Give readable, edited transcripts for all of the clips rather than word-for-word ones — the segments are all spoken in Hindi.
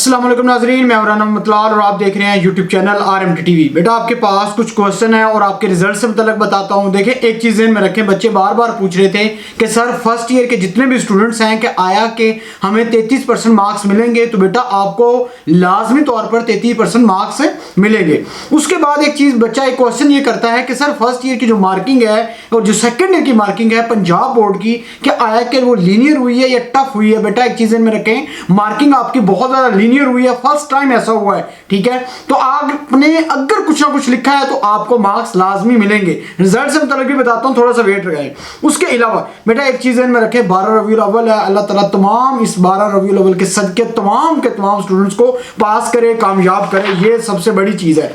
अस्सलाम वालेकुम नाजरीन, मैं उमरान मतलाल और आप देख रहे हैं यूट्यूब चैनल RMT TV। बेटा आपके पास कुछ क्वेश्चन है और आपके रिजल्ट से मुतल्लिक बताता हूं। देखें, एक चीज़ ध्यान में रखें, बच्चे बार बार पूछ रहे थे कि सर फर्स्ट ईयर के जितने भी स्टूडेंट्स हैं कि आया कि हमें 33% मार्क्स मिलेंगे। तो बेटा आपको लाजमी तौर पर 33% मार्क्स मिलेंगे। उसके बाद एक चीज़ बच्चा एक क्वेश्चन ये करता है कि सर फर्स्ट ईयर की जो मार्किंग है और जो सेकेंड ईयर की मार्किंग है पंजाब बोर्ड की, क्या आया कि वो लीनियर हुई है या टफ हुई है। बेटा एक चीज़ में रखें, मार्किंग आपकी बहुत ज़्यादा लीनियर हुई है, फर्स्ट टाइम ऐसा हुआ है, ठीक है। तो आपने अगर कुछ ना कुछ लिखा है तो आपको मार्क्स लाजमी मिलेंगे। रिजल्ट से मुताबिक भी बताता हूं, थोड़ा सा वेट लगाएं। उसके अलावा बेटा एक चीज़ में रखें, 12 रबीउल अव्वल है, अल्लाह ताला तमाम इस 12 रबीउल अव्वल के सदके तमाम के तमाम स्टूडेंट्स को पास करे, कामयाब करे, ये सबसे बड़ी चीज़ है।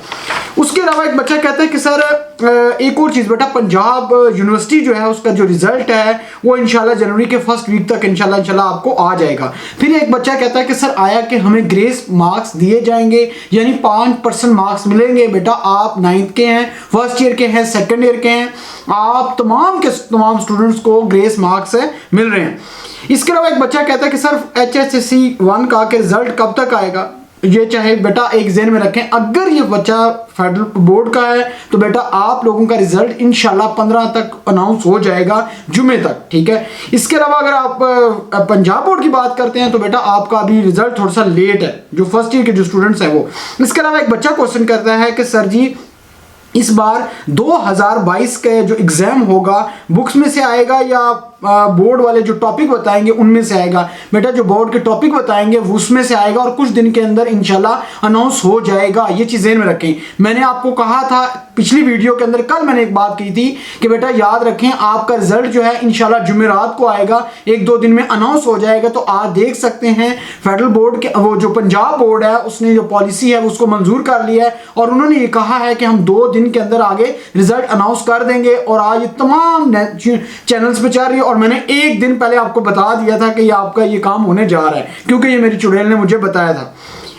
उसके अलावा एक बच्चा कहता है कि सर एक और चीज़ बेटा, पंजाब यूनिवर्सिटी जो है उसका जो रिजल्ट है वो इंशाल्लाह जनवरी के फर्स्ट वीक तक इंशाल्लाह आपको आ जाएगा। फिर एक बच्चा कहता है कि सर आया कि हमें ग्रेस मार्क्स दिए जाएंगे, यानी 5% मार्क्स मिलेंगे। बेटा आप 9th के हैं, फर्स्ट ईयर के हैं, सेकेंड ईयर के हैं, आप तमाम के तमाम स्टूडेंट्स को ग्रेस मार्क्स मिल रहे हैं। इसके अलावा एक बच्चा कहता है कि सर HSSC 1 का के रिजल्ट कब तक आएगा। ये चाहे बेटा एक ज़हन में रखें, अगर ये बच्चा फेडरल बोर्ड का है तो बेटा आप लोगों का रिजल्ट इंशाल्लाह 15 तक अनाउंस हो जाएगा, जुमे तक, ठीक है। इसके अलावा अगर आप पंजाब बोर्ड की बात करते हैं तो बेटा आपका अभी रिजल्ट थोड़ा सा लेट है, जो फर्स्ट ईयर के जो स्टूडेंट्स हैं वो। इसके अलावा एक बच्चा क्वेश्चन करता है कि सर जी इस बार 2022 का जो एग्जाम होगा बुक्स में से आएगा या बोर्ड वाले जो टॉपिक बताएंगे उनमें से आएगा। बेटा जो बोर्ड के टॉपिक बताएंगे वो उसमें से आएगा और कुछ दिन के अंदर इंशाल्लाह अनाउंस हो जाएगा, ये चीज़ें में रखें। मैंने आपको कहा था पिछली वीडियो के अंदर, कल मैंने एक बात की थी कि बेटा याद रखें आपका रिजल्ट जो है इंशाल्लाह जुमेरात को आएगा, 1-2 दिन में अनाउंस हो जाएगा। तो आप देख सकते हैं फेडरल बोर्ड के वो जो पंजाब बोर्ड है उसने जो पॉलिसी है उसको मंजूर कर लिया है और उन्होंने ये कहा है कि हम 2 दिन के अंदर आगे रिजल्ट अनाउंस कर देंगे। और आज ये तमाम चैनल्स पे चल रही है और मैंने एक दिन पहले आपको बता दिया था कि ये आपका ये काम होने जा रहा है, क्योंकि ये मेरी चुड़ैल ने मुझे बताया था।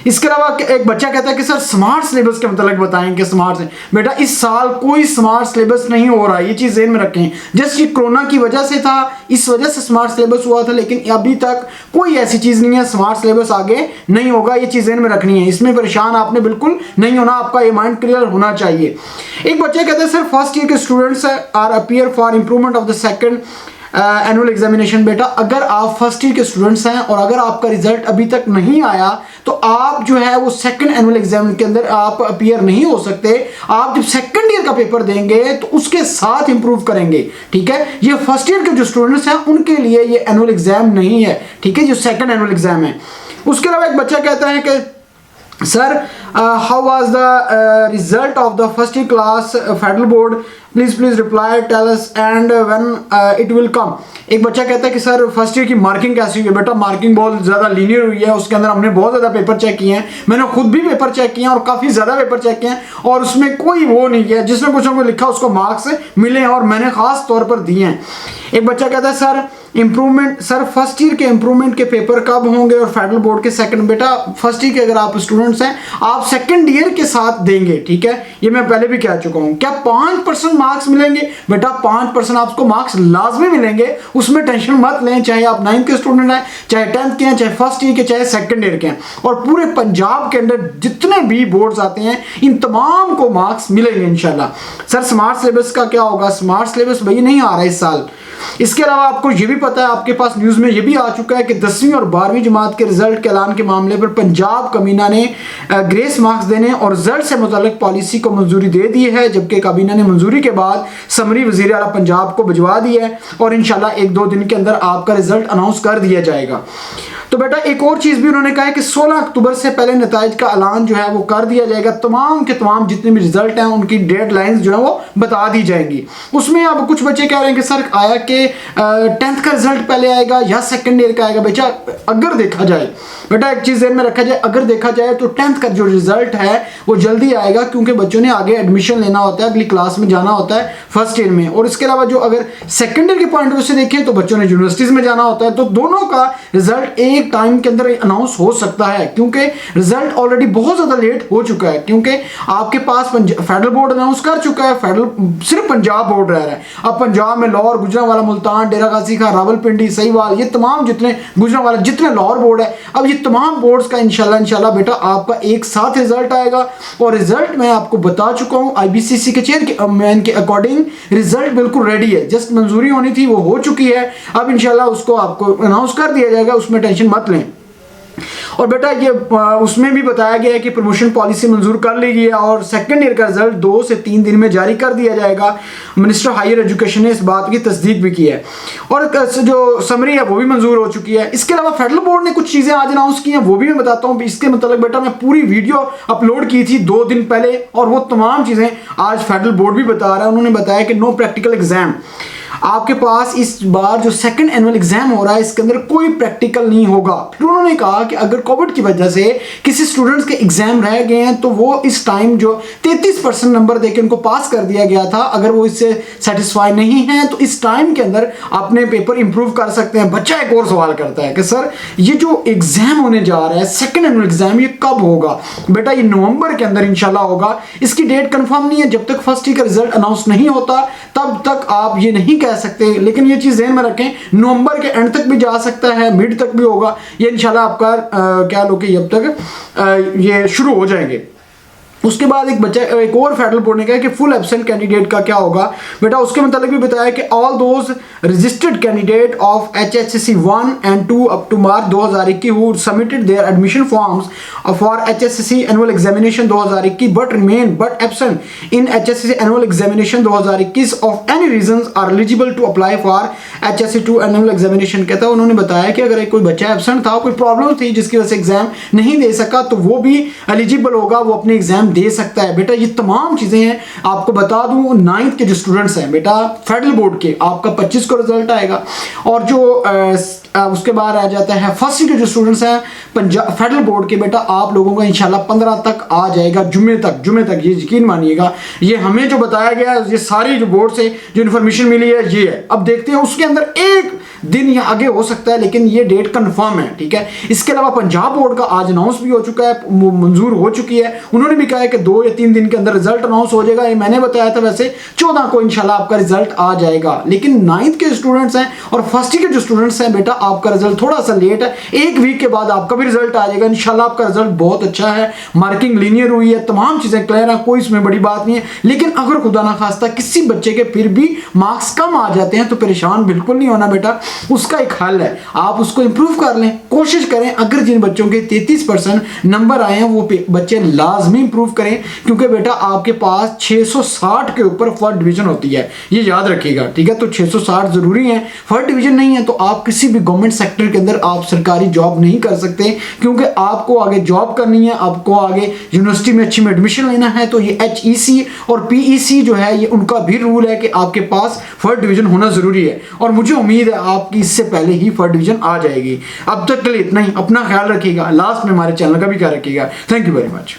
इसके अलावा एक बच्चा कहता है कि सर स्मार्ट सिलेबस के मतलब बताएं कि स्मार्ट से। बेटा इस साल कोई स्मार्ट सिलेबस नहीं हो रहा है, ये चीज़ ज़हन में रखें। जस्ट ये कोरोना की वजह से था, इस वजह से स्मार्ट सिलेबस हुआ था, लेकिन अभी तक कोई ऐसी चीज़ नहीं है, स्मार्ट सिलेबस आगे नहीं होगा, ये चीज़ ज़हन में रखनी है। इसमें परेशान आपने बिल्कुल नहीं होना, आपका ये माइंड क्लियर होना चाहिए। एक बच्चा कहता है सर फर्स्ट ईयर के students are appear for improvement of the second annual examination. बेटा अगर आप फर्स्ट ईयर के स्टूडेंट्स हैं और अगर आपका रिजल्ट अभी तक नहीं आया तो आप जो है वो सेकंड एनुअल एग्जाम के अंदर आप अपीयर नहीं हो सकते। आप जब सेकंड ईयर का पेपर देंगे तो उसके साथ इंप्रूव करेंगे, ठीक है। ये फर्स्ट ईयर के जो स्टूडेंट्स हैं उनके लिए ये एनुअल एग्जाम नहीं है, ठीक है, जो सेकंड एनुअल एग्जाम है। उसके अलावा एक बच्चा कहता है कि sir how was the result of the first year class federal board, please reply tell us and when it will come. एक बच्चा कहता है कि सर फर्स्ट ईयर की मार्किंग कैसी हुई है। बेटा मार्किंग बहुत ज़्यादा लीनियर हुई है, उसके अंदर हमने बहुत ज़्यादा पेपर चेक किए हैं, मैंने खुद भी पेपर चेक किए हैं और काफ़ी ज़्यादा पेपर चेक किए हैं और उसमें कोई वो नहीं है, जिसने कुछ ना कुछ लिखा उसको मार्क्स मिले हैं और मैंने ख़ास तौर पर दिए हैं। एक बच्चा कहता है sir improvement, sir first year के इंप्रूवमेंट के पेपर कब होंगे और फेडरल बोर्ड के सेकंड। बेटा फर्स्ट ईयर के अगर आप स्टूडेंट्स हैं आप सेकंड ईयर के साथ देंगे, ठीक है, ये मैं पहले भी कह चुका हूं। क्या 5% मार्क्स मिलेंगे। बेटा 5% आपको मार्क्स लाजमी मिलेंगे, उसमें टेंशन मत लें, चाहे आप 9th के स्टूडेंट हैं, चाहे 10th के हैं, चाहे फर्स्ट ईयर के, चाहे सेकंड ईयर के हैं। और पूरे पंजाब के अंदर जितने भी बोर्ड्स आते हैं इन तमाम को मार्क्स मिलेंगे इंशाल्लाह। सर स्मार्ट सिलेबस का क्या होगा। स्मार्ट सिलेबस भाई नहीं आ रहा इस साल। इसके अलावा आपको ये भी पता है, आपके पास न्यूज़ में ये भी आ चुका है कि 10वीं और 12वीं जमात के रिजल्ट के ऐलान के मामले पर पंजाब कमीना ने ग्रेस मार्क्स देने और रिजल्ट से मुताल्लिक पॉलिसी को मंजूरी दे दी है, जबकि काबीना ने मंजूरी के बाद समरी वज़ीर आला पंजाब को भिजवा दी है और इंशाल्लाह 1-2 दिन के अंदर आपका रिजल्ट अनाउंस कर दिया जाएगा। तो बेटा एक और चीज़ भी उन्होंने कहा है कि 16 अक्टूबर से पहले नताइज का ऐलान जो है वो कर दिया जाएगा। तमाम के तमाम जितने भी रिजल्ट हैं उनकी डेडलाइंस जो है वो बता दी जाएंगी। उसमें अब कुछ बच्चे कह रहे हैं कि सर आया कि 10th का रिजल्ट पहले आएगा या सेकंड ईयर का आएगा। बेटा अगर देखा जाए, बेटा एक चीज़ में रखा जाए, अगर देखा जाए तो 10th का जो रिजल्ट है वो जल्दी आएगा, क्योंकि बच्चों ने आगे एडमिशन लेना होता है, अगली क्लास में जाना होता है फर्स्ट ईयर में। और इसके अलावा जो अगर सेकंड ईयर के पॉइंट ऑफ व्यू से देखें तो बच्चों ने यूनिवर्सिटीज़ में जाना होता है। तो दोनों का रिजल्ट एक टाइम के अंदर अनाउंस हो सकता है, क्योंकि रिजल्ट ऑलरेडी बहुत ज़्यादा लेट हो चुका है, क्योंकि आपके पास फेडरल बोर्ड अनाउंस कर चुका है, फेडरल सिर्फ पंजाब बोर्ड रह रहा है। अब पंजाब में लाहौर, गुजरांवाला, मुल्तान, डेरा गाजी खां, रावलपिंडी, सहीवाल, ये तमाम जितने गुजरांवाला, जितने लाहौर बोर्ड है, अब ये तमाम बोर्ड्स का इंशाल्लाह बेटा आपका एक साथ रिजल्ट आएगा। और रिजल्ट मैं आपको बता चुका हूँ, IBCC के चेयरमैन के अकॉर्डिंग रिजल्ट बिल्कुल रेडी है, जस्ट मंजूरी होनी थी, वो हो चुकी है। अब इंशाल्लाह उसको आपको अनाउंस कर दिया जाएगा, उसमें टेंशन मत लें। और बेटा ये उसमें भी बताया गया है कि प्रमोशन पॉलिसी मंजूर कर ली गई है और सेकंड ईयर का रिजल्ट 2 से 3 दिन में जारी कर दिया जाएगा। मिनिस्टर हायर एजुकेशन ने इस बात की तस्दीक भी की है और जो समरी है वो भी मंजूर हो चुकी है। इसके अलावा फेडरल बोर्ड ने कुछ चीज़ें आज अनाउंस की हैं, वो भी मैं बताता हूँ। इसके मतलब बेटा मैं पूरी वीडियो अपलोड की थी 2 दिन पहले और वो तमाम चीज़ें आज फेडरल बोर्ड भी बता रहा है। उन्होंने बताया कि नो प्रैक्टिकल एग्जाम, आपके पास इस बार जो सेकंड एनुअल एग्जाम हो रहा है इसके अंदर कोई प्रैक्टिकल नहीं होगा। फिर उन्होंने कहा कि अगर कोविड की वजह से किसी स्टूडेंट्स के एग्जाम रह गए हैं तो वो इस टाइम जो 33% नंबर देके उनको पास कर दिया गया था, अगर वो इससे सेटिस्फाई नहीं है तो इस टाइम के अंदर अपने पेपर इंप्रूव कर सकते हैं। बच्चा एक और सवाल करता है कि सर ये जो एग्जाम होने जा रहा है सेकंड एनुअल एग्जाम, ये कब होगा? बेटा ये नवंबर के अंदर इंशाल्लाह होगा। इसकी डेट कंफर्म नहीं है, जब तक फर्स्ट ईयर का रिजल्ट अनाउंस नहीं होता तब तक आप ये नहीं कह सकते, लेकिन ये चीज़ ध्यान में रखें नवंबर के एंड तक भी जा सकता है, मिड तक भी होगा। ये इंशाल्लाह आपका क्या लो कि जब तक ये शुरू हो जाएंगे। उसके बाद एक और फेडरल बोर्ड ने कहा कि फुल एब्सेंट कैंडिडेट का क्या होगा। बेटा उसके मतलब भी बताया कि all those registered candidate of HSSC 1 and 2 up to March 2021 who submitted their admission forms for HSSC annual examination 2021 but absent in HSSC annual examination 2021 of any reasons are eligible to apply for HSC 2 annual examination. कहता है उन्होंने बताया कि अगर कोई बच्चा एब्सेंट था, कोई प्रॉब्लम थी जिसकी वजह से एग्जाम नहीं दे सका, तो वो भी एलिजिबल होगा, वो अपने एग्जाम दे सकता है। बेटा ये तमाम चीजें हैं। आपको बता दूं 9th के जो स्टूडेंट्स हैं बेटा फेडरल बोर्ड के, आपका 25 को रिजल्ट आएगा और जो उसके बाद आ जाता है फर्स्ट ईयर के जो स्टूडेंट्स हैं पंजाब फेडरल बोर्ड के, बेटा आप लोगों का इंशाल्लाह 15 तक आ जाएगा, जुम्मे तक ये यकीन मानिएगा। ये हमें जो बताया गया है, ये सारी जो बोर्ड से जो इन्फॉर्मेशन मिली है ये है। अब देखते हैं उसके अंदर एक दिन या आगे हो सकता है, लेकिन ये डेट कंफर्म है, ठीक है। इसके अलावा पंजाब बोर्ड का आज अनाउंस भी हो चुका है, मंजूर हो चुकी है। उन्होंने भी कहा है कि 2 या 3 दिन के अंदर रिजल्ट अनाउंस हो जाएगा। ये मैंने बताया था, वैसे 14 को इंशाल्लाह आपका रिजल्ट आ जाएगा। लेकिन 9th के स्टूडेंट्स हैं और फर्स्ट ईयर के जो स्टूडेंट्स हैं बेटा आपका रिजल्ट थोड़ा सा लेट है, 1 वीक के बाद आपका भी रिजल्ट आ जाएगा। इंशाल्लाह आपका रिजल्ट बहुत अच्छा है, मार्किंग लीनियर हुई है, तमाम चीजें क्लियर है, कोई इसमें बड़ी बात नहीं है। लेकिन अगर खुदा ना खास्ता किसी बच्चे के फिर भी मार्क्स कम आ जाते हैं तो परेशान बिल्कुल नहीं होना बेटा, उसका एक हल है, आप उसको इंप्रूव कर लें, कोशिश करें। अगर जिन बच्चों के 33% नंबर आए हैं वो बच्चे लाजमी इंप्रूव करें, क्योंकि बेटा आपके पास 660 के ऊपर फर्स्ट डिवीजन होती है, ये याद रखिएगा, ठीक है। तो 660 जरूरी है, फर्स्ट डिवीजन नहीं है तो आप किसी भी गवर्नमेंट सेक्टर के अंदर आप सरकारी जॉब नहीं कर सकते, क्योंकि आपको आगे जॉब करनी है, आपको आगे यूनिवर्सिटी में अच्छी में एडमिशन लेना है। तो ये HEC और PEC जो है ये उनका भी रूल है कि आपके पास फर्स्ट डिवीजन होना जरूरी है, और मुझे उम्मीद है आपकी इससे पहले ही फर्स्ट डिवीजन आ जाएगी। अब तक के लिए इतना ही, अपना ख्याल रखिएगा, लास्ट में हमारे चैनल का भी ख्याल रखिएगा। Thank you very much.